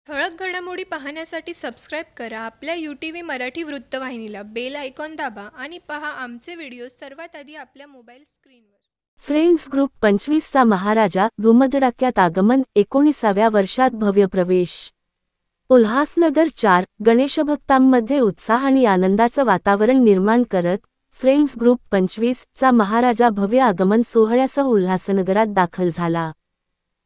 ठळक घडामोडी पाहण्यासाठी सबस्क्राईब करा आपल्या UTV मराठी वृत्तवाहिनीला. बेल आयकॉन दाबा आणि पहा आमचे व्हिडिओ सर्वात आधी आपल्या मोबाईल स्क्रीनवर. फ्रेंड्स ग्रुप 25चा महाराजा धुमधडाक्यात आगमन, 19व्या वर्षात भव्य प्रवेश. उल्हासनगर 4. गणेशभक्तांमध्ये उत्साह आणि आनंदाचं वातावरण निर्माण करत फ्रेंड्स ग्रुप 25चा महाराजा भव्य आगमन सोहळ्यासह उल्हासनगरात दाखल झाला.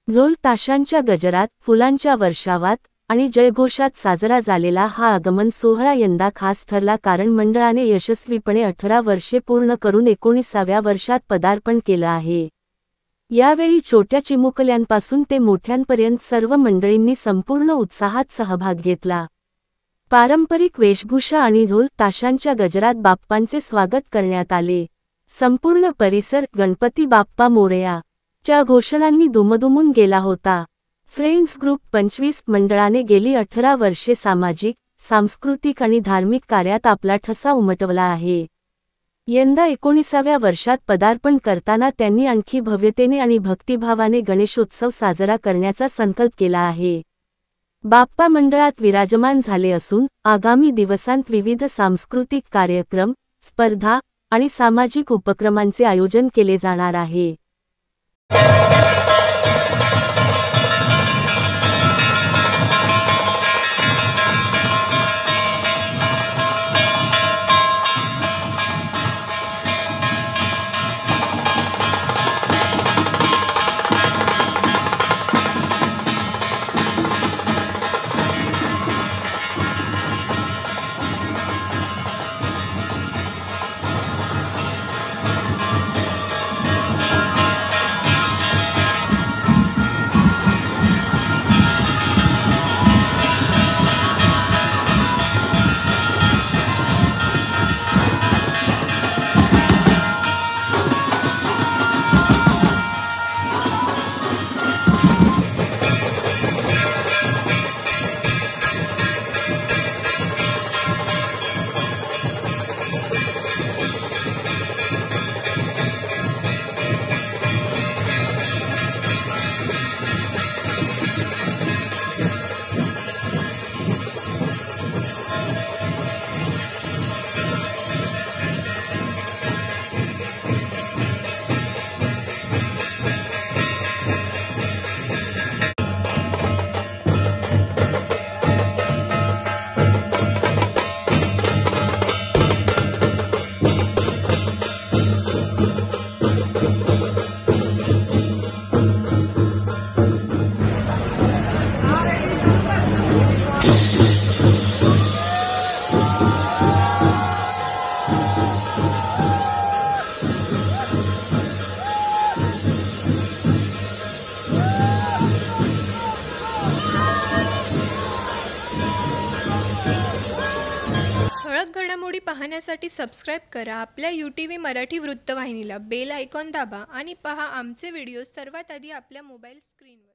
ढोल ताशांच्या गजरात, फुलांच्या वर्षावात आणि जयघोषात साजरा झालेला हा आगमन सोहळा यंदा खास ठरला, कारण मंडळाने यशस्वीपणे 18 वर्षे पूर्ण करून 19व्या वर्षात पदार्पण केलं आहे. यावेळी छोट्या चिमुकल्यांपासून ते मोठ्यांपर्यंत सर्व मंडळींनी संपूर्ण उत्साहात सहभाग घेतला. पारंपरिक वेशभूषा आणि ढोल ताशांच्या गजरात बाप्पांचे स्वागत करण्यात आले. संपूर्ण परिसर गणपती बाप्पा मोरया च्या घोषणांनी दुमदुमून गेला होता. फ्रेंड्स ग्रुप 25 मंडळाने गेली 18 वर्षे सामाजिक, सांस्कृतिक आणि धार्मिक कार्यात आपला ठसा उमटवला आहे. यंदा 19व्या वर्षात पदार्पण करताना त्यांनी आणखी भव्यतेने आणि भक्तिभावाने गणेशोत्सव साजरा करण्याचा संकल्प केला आहे. बाप्पा मंडळात विराजमान झाले असून आगामी दिवसांत विविध सांस्कृतिक कार्यक्रम, स्पर्धा आणि सामाजिक उपक्रमांचे आयोजन केले जाणार आहे. ठळक घडामोडी पाहण्यासाठी सबस्क्राईब करा आपल्या UTV मराठी वृत्तवाहिनीला. बेल आयकॉन दाबा आणि पहा आमचे व्हिडिओ सर्वात आधी आपल्या मोबाईल स्क्रीनवर.